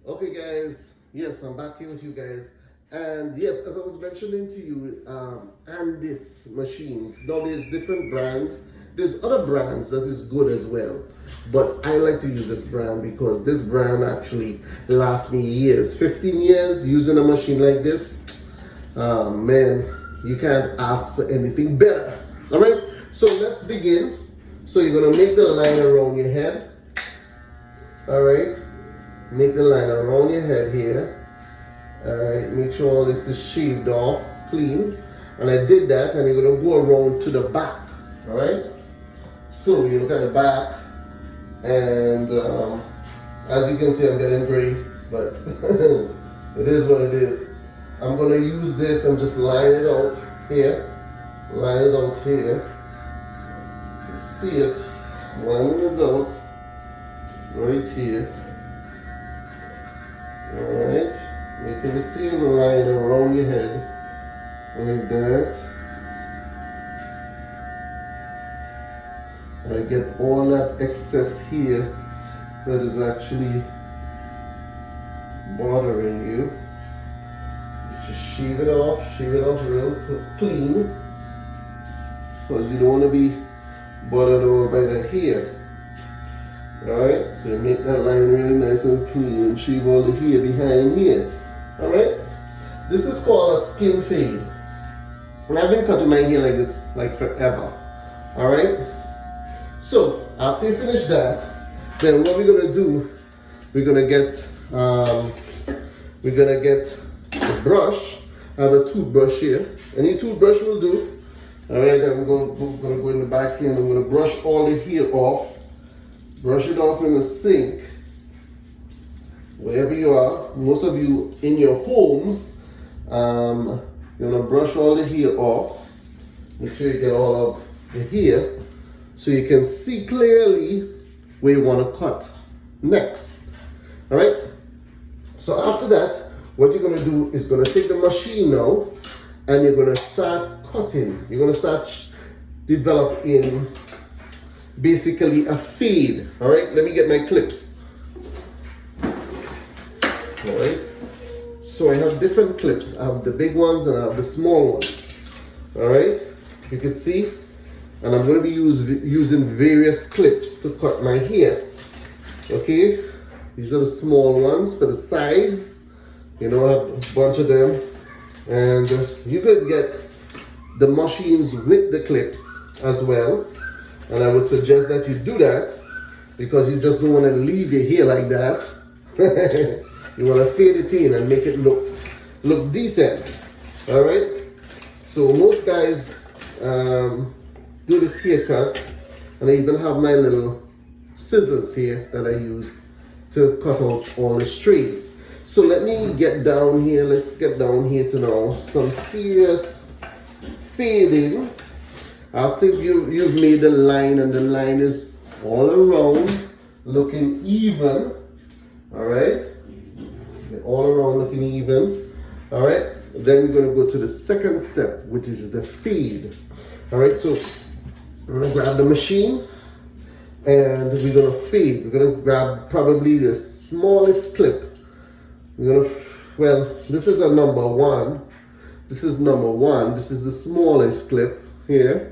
Okay, guys. Yes, I'm back here with you guys. And yes, as I was mentioning to you, Andis machines. Now there's different brands. There's other brands that is good as well. But I like to use this brand because this brand actually lasts me years. 15 years using a machine like this. Man, you can't ask for anything better. All right, so let's begin. So you're gonna make the line around your head. All right, make the line around your head here. All right, make sure all this is shaved off, clean. And I did that, and you're gonna go around to the back. All right, so you look at the back, and as you can see, I'm getting gray, but it is what it is. I'm gonna use this and just line it out here. Line it out here. You see it? Just lining it out right here. Alright. Making the same line around your head. Like that. And I get all that excess here that is actually bothering you. Just shave it off real clean. Because you don't want to be bothered over by the hair. Alright, so you make that line really nice and clean and shave all the hair behind here. Alright, this is called a skin fade. And I've been cutting my hair like this like forever. Alright, so after you finish that, then what we're gonna do, we're gonna get a brush. I have a toothbrush here. Any toothbrush will do. Alright, then we're gonna go in the back here and I'm gonna brush all the hair off. Brush it off in the sink. Wherever you are, most of you in your homes, you're gonna brush all the hair off. Make sure you get all of the hair so you can see clearly where you wanna cut next. Alright? So after that, what you're gonna do is gonna take the machine now and you're gonna start cutting. You're gonna start developing basically a fade. All right, let me get my clips. All right, so I have different clips. I have the big ones and I have the small ones. All right, you can see, and I'm going to be using various clips to cut my hair. Okay, these are the small ones for the sides. You know, I have a bunch of them, and you could get the machines with the clips as well. And I would suggest that you do that because you just don't want to leave your hair like that. You want to fade it in and make it look decent. All right. So most guys do this haircut, and I even have my little scissors here that I use to cut out all the strays. So let me get down here. Let's get down here to now some serious fading. After you've made the line and the line is all around looking even, all right, all around looking even, all right, then we're going to go to the second step, which is the fade. All right, so I'm going to grab the machine and we're going to fade. We're going to grab probably the smallest clip. We're going to, well, this is a number one. This is number one. This is the smallest clip here.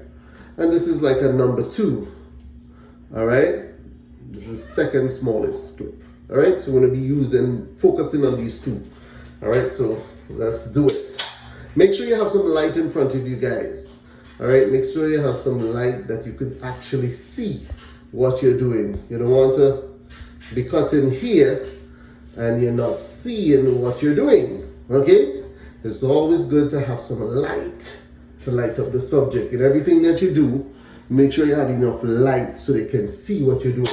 And this is like a number two. All right. This is second smallest clip. All right. So we're going to be focusing on these two. All right. So let's do it. Make sure you have some light in front of you guys. All right. Make sure you have some light that you could actually see what you're doing. You don't want to be cutting here and you're not seeing what you're doing. Okay. It's always good to have some light to light up the subject. And everything that you do, make sure you have enough light so they can see what you're doing.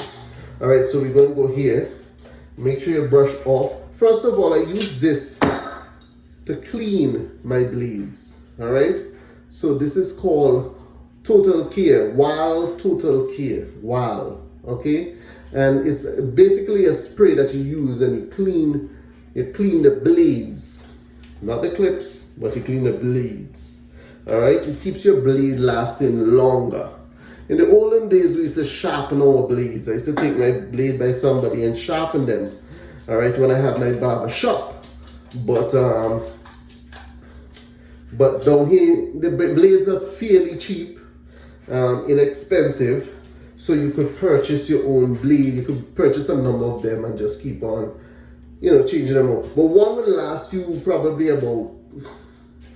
All right, so we're going to go here. Make sure you brush off. First of all, I use this to clean my blades. All right, so this is called Total Care, Wahl Total Care, Wahl. Okay, and it's basically a spray that you use and you clean the blades, not the clips, but you clean the blades. All right, it keeps your blade lasting longer. In the olden days, we used to sharpen our blades. I used to take my blade by somebody and sharpen them. all right, when I had my barber shop. But down here, the blades are fairly cheap, inexpensive, so you could purchase your own blade. You could purchase a number of them and just keep on, you know, changing them out. But one will last you probably about,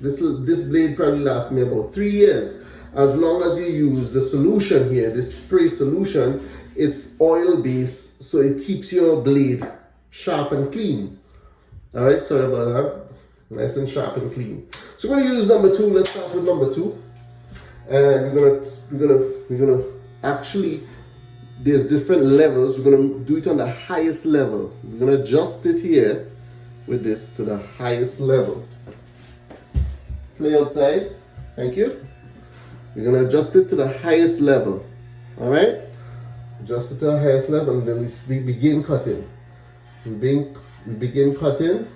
this blade probably lasts me about 3 years, as long as you use the solution here, this spray solution. It's oil based, so it keeps your blade sharp and clean. All right, sorry about that. Nice and sharp and clean. So we're gonna use number 2. Let's start with number 2, and we're gonna actually, there's different levels. We're gonna do it on the highest level. We're gonna adjust it here with this to the highest level. Play outside. Thank you. We're gonna adjust it to the highest level. All right. Adjust it to the highest level, and then we begin cutting. We begin cutting,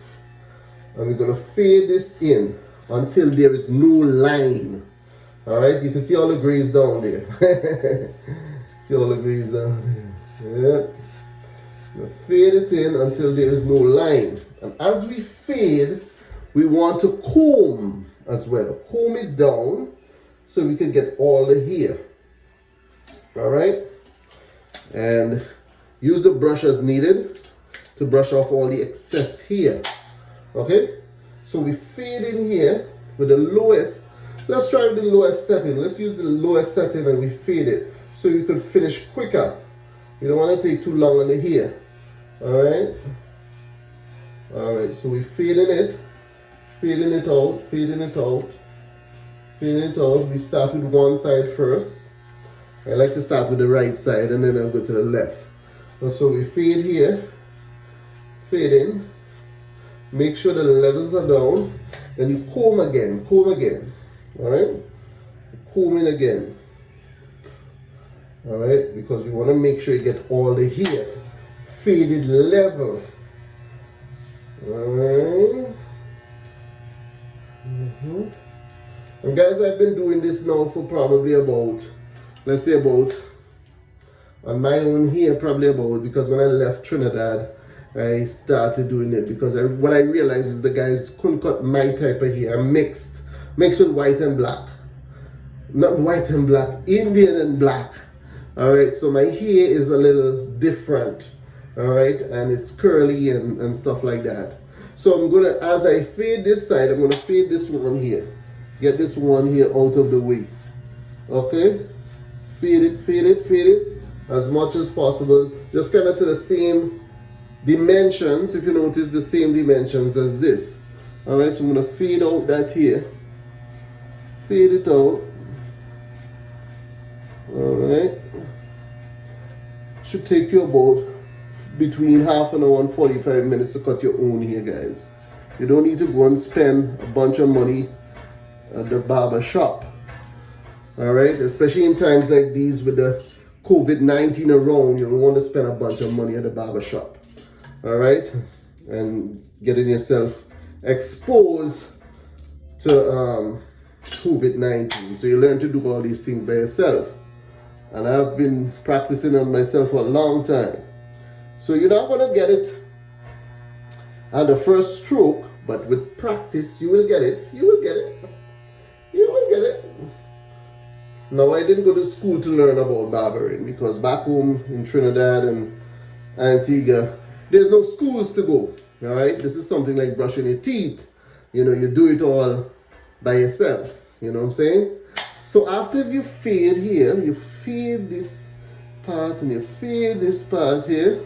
and we're gonna fade this in until there is no line. All right, you can see all the grays down there. See all the grays down there. Yeah. We'll fade it in until there is no line. And as we fade, we want to comb as well. Comb it down so we can get all the hair. All right. And use the brush as needed to brush off all the excess hair. Okay, so we fade in here with the lowest. Let's try with the lowest setting. Let's use the lowest setting and we fade it so you could finish quicker. You don't want to take too long on the hair. All right, so we fading it out, fading it out. We start with one side first. I like to start with the right side and then I'll go to the left. And so we fade here, fade in, make sure the levels are down, and you comb again, all right? Comb in again, all right? Because you want to make sure you get all the hair faded level, all right? And guys, I've been doing this now for probably about, let's say about, on my own here, probably about, because when I left Trinidad, I started doing it because what I realized is the guys couldn't cut my type of hair. Mixed with white and black. Not white and black, Indian and black. All right, so my hair is a little different, all right, and it's curly and stuff like that. So I'm gonna, as I fade this side, I'm gonna fade this one here. Get this one here out of the way, okay? Fade it as much as possible. Just kind of to the same dimensions, if you notice, the same dimensions as this. All right, so I'm gonna fade out that here. Fade it out. All right. Should take you about between half an hour and 45 minutes to cut your own hair, guys. You don't need to go and spend a bunch of money at the barber shop. All right, especially in times like these with the COVID-19 around, you don't want to spend a bunch of money at the barber shop. All right, and getting yourself exposed to COVID-19. So you learn to do all these things by yourself. And I've been practicing on myself for a long time. So you're not going to get it at the first stroke, but with practice, you will get it. You will get it. You will get it. Now, I didn't go to school to learn about barbering because back home in Trinidad and Antigua, there's no schools to go. All right, this is something like brushing your teeth. You know, you do it all by yourself. You know what I'm saying? So after you fade here, you fade this part and you fade this part here,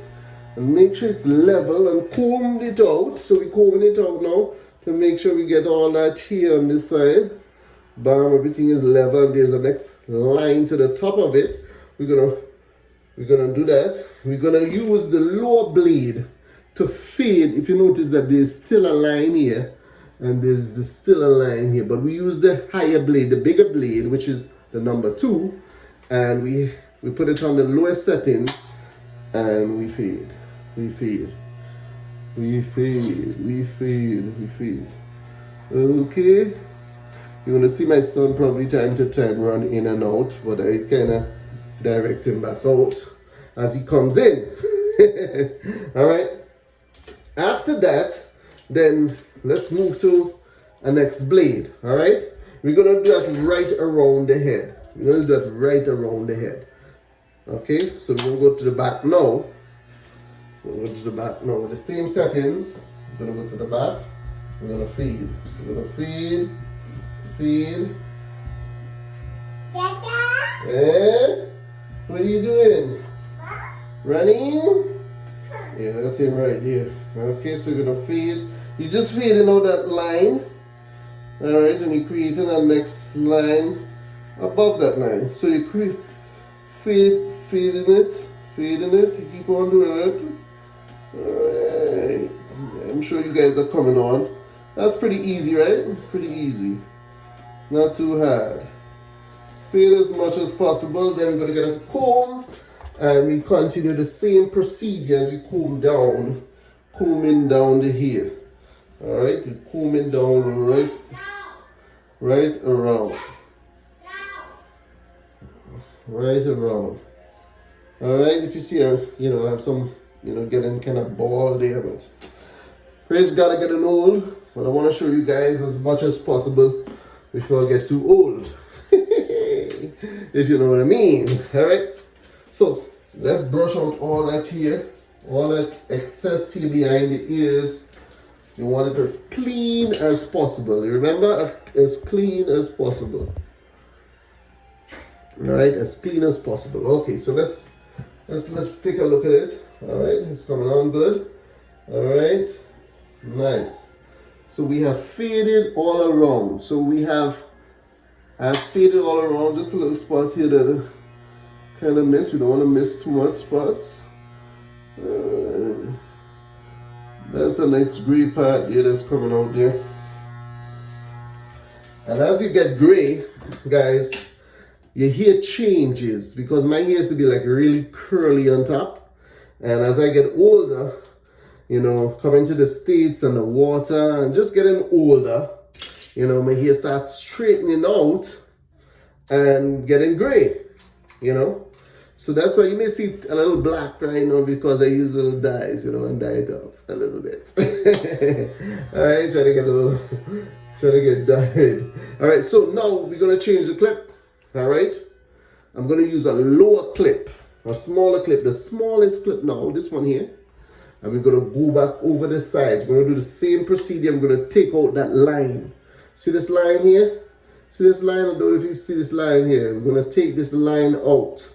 and make sure it's level and comb it out. So we're combing it out now to make sure we get all that here on this side. Bam, everything is level. There's a next line to the top of it. We're gonna do that. We're gonna use the lower blade to fade. If you notice that there's still a line here and there's still a line here, but we use the higher blade, the bigger blade, which is the number 2, and we put it on the lowest setting and we fade. Okay. You're gonna see my son probably time to time run in and out, but I kinda direct him back out as he comes in. All right. After that, then let's move to a next blade. All right, we're gonna do that right around the head. We're gonna do that right around the head. Okay, so we're gonna go to the back now. We'll go to the back now with the same settings. We're gonna go to the back. We're gonna feed. We're gonna feed, feed. Eh? What are you doing? Running? Yeah, that's him right here. Okay, so you're gonna feed. You just feeding out that line. Alright, and you're creating a next line above that line. So you feeding it. You keep on doing it. Alright. I'm sure you guys are coming on. That's pretty easy, right? Pretty easy. Not too hard. Feed as much as possible. Then we're gonna get a comb. And we continue the same procedure as we combing down the hair. Alright, we're combing down right around. Right around. Alright, if you see I have some, getting kind of bald there, but praise God, I getting old. But I want to show you guys as much as possible before I get too old. If you know what I mean. Alright, so let's brush out all that here, all that excess here behind the ears. You want it as clean as possible. You remember, as clean as possible. All right, as clean as possible. Okay, so let's take a look at it. All right, it's coming on good. All right, nice. So we have faded all around. So I've faded all around. Just a little spot here that kind of miss. You don't want to miss too much spots. That's a nice gray part here that's coming out there. And as you get gray, guys, your hair changes because my hair used to be like really curly on top. And as I get older, coming to the States and the water and just getting older, my hair starts straightening out and getting gray, So that's why you may see a little black right now because I use little dyes, and dye it up a little bit. All right, trying to get dyed. All right, so now we're gonna change the clip. All right, I'm gonna use a lower clip, a smaller clip, the smallest clip now, this one here. And we're gonna go back over the sides. We're gonna do the same procedure. I'm gonna take out that line. See this line here? See this line? I don't know if you see this line here. We're gonna take this line out.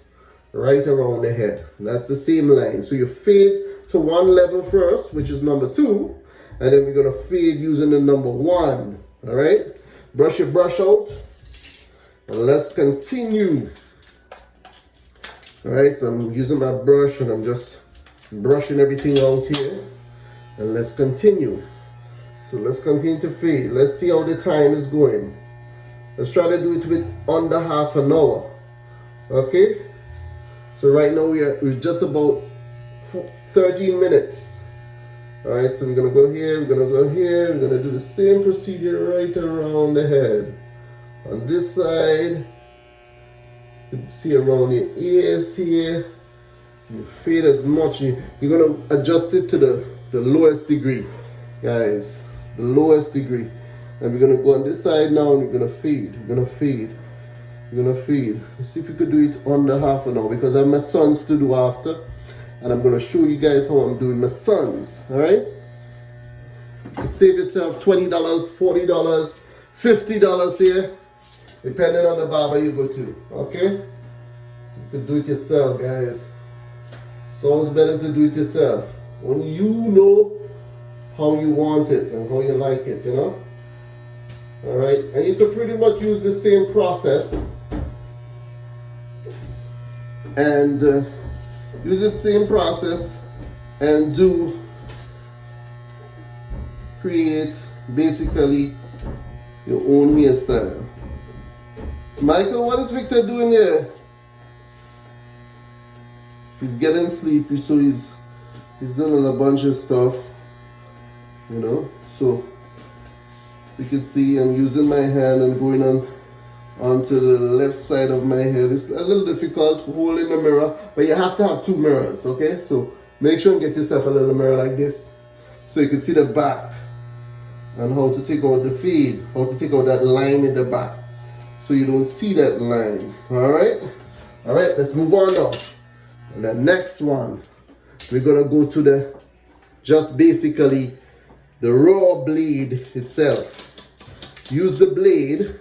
Right around the head. That's the same line. So you fade to one level first, which is number 2, and then we're gonna fade using the number 1. All right. Brush your brush out, and let's continue. All right. So I'm using my brush, and I'm just brushing everything out here, and let's continue. So let's continue to fade. Let's see how the time is going. Let's try to do it with under half an hour. Okay. So right now we're just about 13 minutes. All right, so we're gonna go here, we're gonna go here, we're gonna do the same procedure right around the head. On this side, you can see around your ears here. You fade as much. You're gonna adjust it to the lowest degree, guys, the lowest degree. And we're gonna go on this side now, and we're gonna fade. We're gonna fade. We're gonna feed. Let's see if we could do it under half an hour because I have my sons to do after, and I'm gonna show you guys how I'm doing my sons. All right. You can save yourself $20, $40, $50 here, depending on the barber you go to. Okay. You can do it yourself, guys. It's always better to do it yourself when you know how you want it and how you like it. All right, and you can pretty much use the same process and create basically your own hairstyle. Michael, what is Victor doing there? He's getting sleepy, so he's doing a bunch of stuff, so you can see I'm using my hand and going onto the left side of my head. It's a little difficult holding the mirror, but you have to have 2 mirrors, okay? So make sure and get yourself a little mirror like this So you can see the back and how to take out the fade, how to take out that line in the back so you don't see that line. Alright, let's move on now. And the next one, we're gonna go to the just basically the raw blade itself. Use the blade.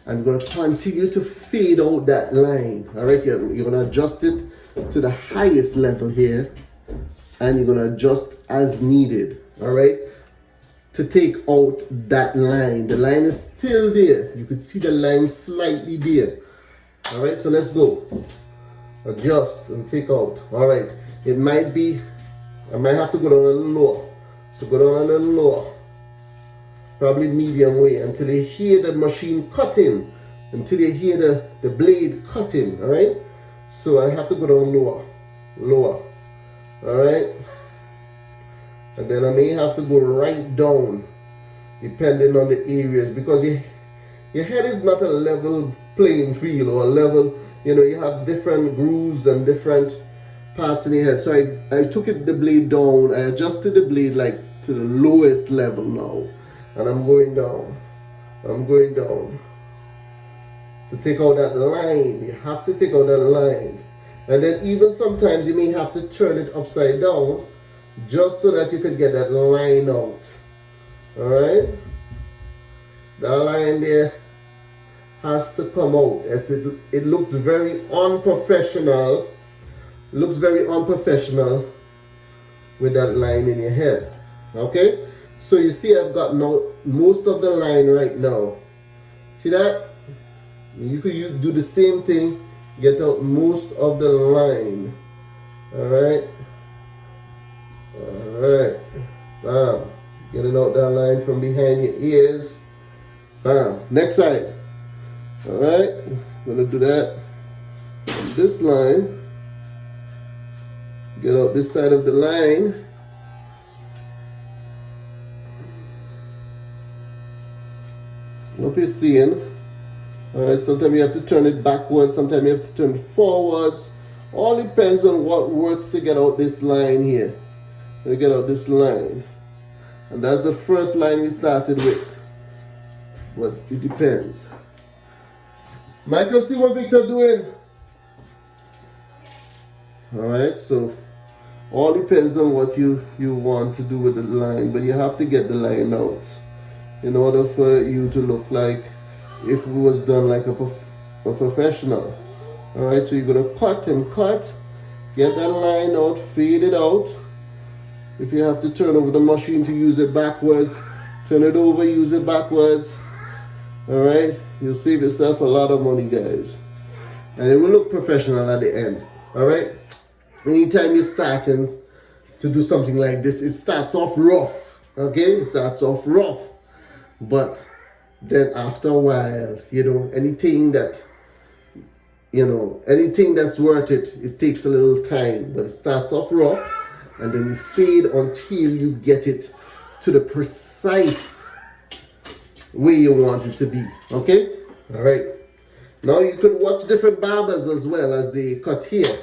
I'm gonna continue to fade out that line. Alright, you're gonna adjust it to the highest level here, and you're gonna adjust as needed. Alright, to take out that line. The line is still there. You could see the line slightly there. Alright, so let's go. Adjust and take out. Alright, it might be, I might have to go down a little lower. So go down a little lower. Probably medium way until you hear the machine cutting. Until you hear the blade cutting. Alright, so I have to go down lower. Alright, and then I may have to go right down depending on the areas, because your head is not a level playing field or a level, you have different grooves and different parts in your head. So I took the blade down, I adjusted the blade like to the lowest level now, and I'm going down to take out that line. You have to take out that line. And then even sometimes you may have to turn it upside down just so that you can get that line out. Alright? That line there has to come out. It looks very unprofessional. It looks very unprofessional with that line in your head. Okay? So you see I've got now most of the line right now. See that? You could do the same thing. Get out most of the line. Alright? Alright. Bam. Getting out that line from behind your ears. Bam. Next side. Alright. Gonna do that. On this line. Get out this side of the line. Hope you're seeing. Alright, sometimes you have to turn it backwards, sometimes you have to turn it forwards. All depends on what works to get out this line here. To get out this line. And that's the first line we started with. But it depends. Michael, see what Victor doing? Alright, so all depends on what you want to do with the line, but you have to get the line out in order for you to look like if it was done like a professional. Alright, so you're gonna cut and cut, get that line out, fade it out. If you have to turn over the machine to use it backwards, turn it over, use it backwards. Alright, you'll save yourself a lot of money, guys. And it will look professional at the end. Alright, anytime you're starting to do something like this, it starts off rough. Okay, it starts off rough. But then after a while, anything that's worth it, it takes a little time. But it starts off rough, and then you fade until you get it to the precise way you want it to be. Okay? Alright. Now you could watch different barbers as well as they cut here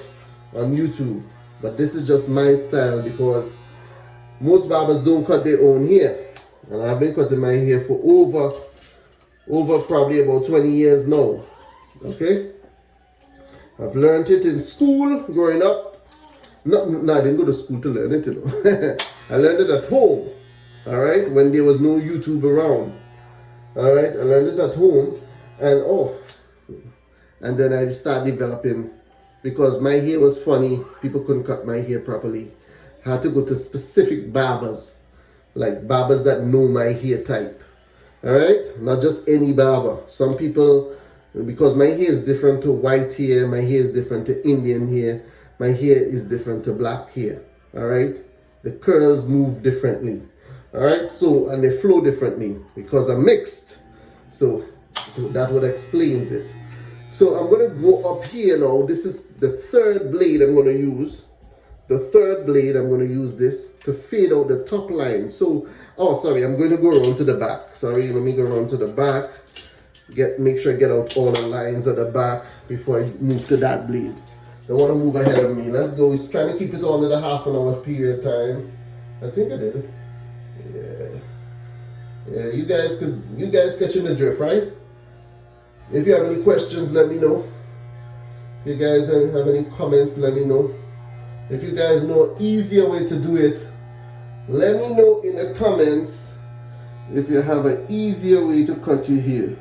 on YouTube. But this is just my style because most barbers don't cut their own hair. And I've been cutting my hair for over probably about 20 years now. Okay? I've learned it in school growing up. No, I didn't go to school to learn it, I learned it at home. Alright? When there was no YouTube around. Alright? I learned it at home. And then I started developing, because my hair was funny. People couldn't cut my hair properly. I had to go to specific barbers. Like barbers that know my hair type. Alright? Not just any barber. Some people, because my hair is different to white hair, my hair is different to Indian hair, my hair is different to black hair. Alright? The curls move differently. Alright? So, and they flow differently because I'm mixed. So, that would explains it. So, I'm going to go up here now. This is the third blade I'm going to use. The third blade, I'm going to use this to fade out the top line. So, I'm going to go around to the back. Sorry, let me go around to the back. Make sure I get out all the lines at the back before I move to that blade. Don't want to move ahead of me. Let's go. He's trying to keep it under the half an hour period time. I think I did. Yeah. Yeah, you guys catching the drift, right? If you have any questions, let me know. If you guys have any comments, let me know. If you guys know an easier way to do it, let me know in the comments if you have an easier way to cut your hair.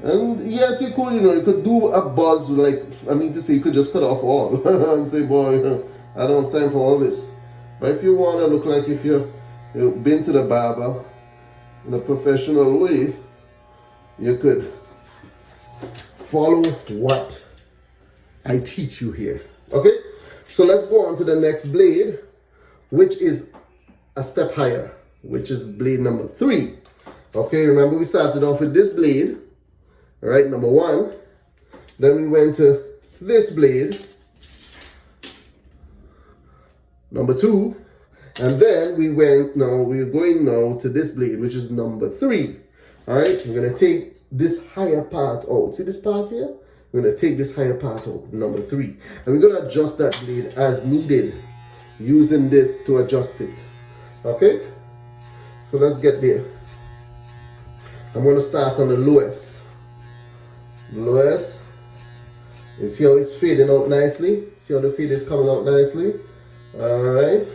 And yes, you could, you could do a buzz, like, I mean to say, you could just cut off all and say, boy, I don't have time for all this. But if you want to look like if you've been to the barber in a professional way, you could follow what I teach you here. Okay, so let's go on to the next blade, which is a step higher, which is blade number 3. Okay, remember we started off with this blade. All right, number 1. Then we went to this blade, number 2, and then we're going now to this blade, which is number 3. All right, we're gonna take this higher part out. See this part here? We're gonna take this higher part out, number 3, and we're gonna adjust that blade as needed, using this to adjust it. Okay, so let's get there. I'm gonna start on the lowest. Lowest. You see how it's fading out nicely? See how the fade is coming out nicely? Alright.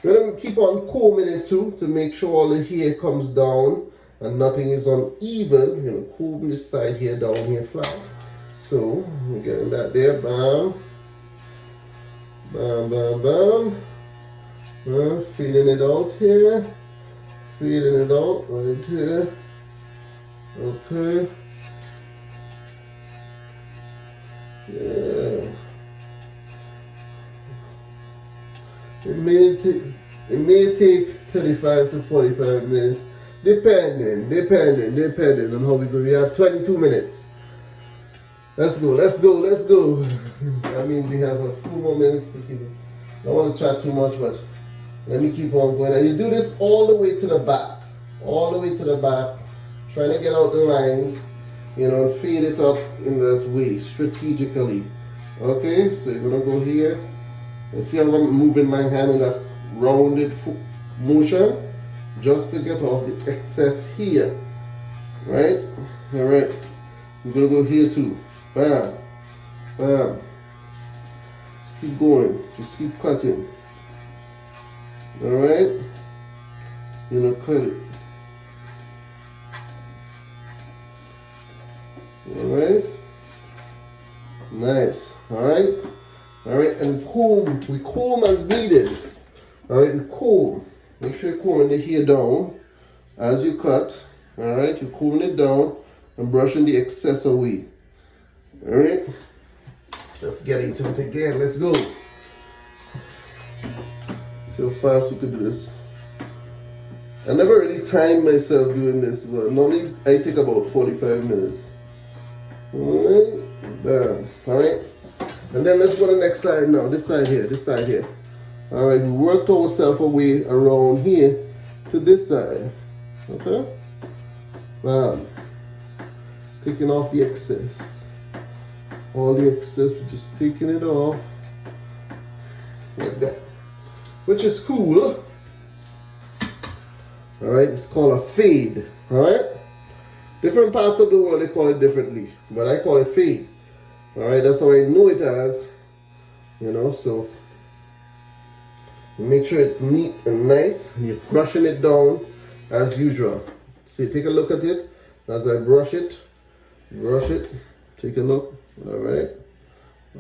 We're going to keep on combing it too to make sure all the hair comes down and nothing is uneven. We're going to comb this side here down here flat. So, we're getting that there. Bam. Bam, bam, bam. Feeding it out here. Feeding it out right here. Okay. Yeah. It may take 35 to 45 minutes, depending on how we go. We have 22 minutes. Let's go. I mean, we have a few more minutes to keep it. I don't want to chat too much, but let me keep on going. And you do this all the way to the back. All the way to the back. Trying to get out the lines. Fade it up in that way, strategically. Okay, so you're gonna go here. And see how I'm moving my hand in that rounded motion, just to get off the excess here. Right? Alright. We're gonna go here too. Bam. Bam. Just keep going. Just keep cutting. Alright? Cut it. Alright, nice. Alright, and we comb as needed. Alright, and comb. Make sure you're combing the hair down as you cut. Alright, you're combing it down and brushing the excess away. Alright, let's get into it again. Let's go. See how fast we could do this. I never really timed myself doing this, but normally I take about 45 minutes. Alright, bam. Alright, and then let's go to the next side now. This side here. Alright, we worked ourselves away around here to this side. Okay, bam. Taking off the excess. All the excess, we're just taking it off like that, which is cool. Alright, it's called a fade. Alright. Different parts of the world, they call it differently, but I call it fade. Alright, that's how I know it as. So make sure it's neat and nice. And you're brushing it down as usual. See, take a look at it. As I brush it, take a look. Alright,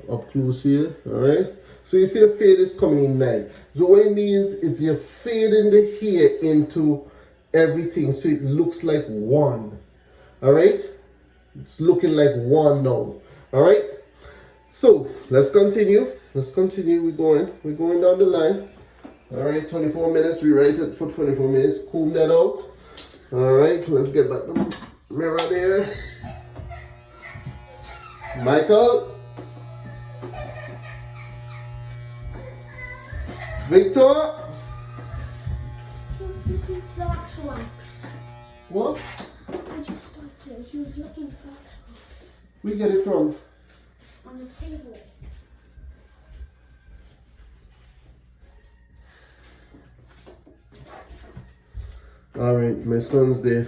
up close here. Alright, so you see the fade is coming in nice. So what it means is you're fading the hair into everything so it looks like one. Alright, it's looking like one now. Alright, so let's continue. We're going down the line. Alright, 24 minutes. We write it for 24 minutes. Comb that out. Alright, let's get back the mirror there. Michael, Victor. He was looking for wax. What? I just stopped. He was looking for wax. Where you get it from? On the table. Alright, my son's there.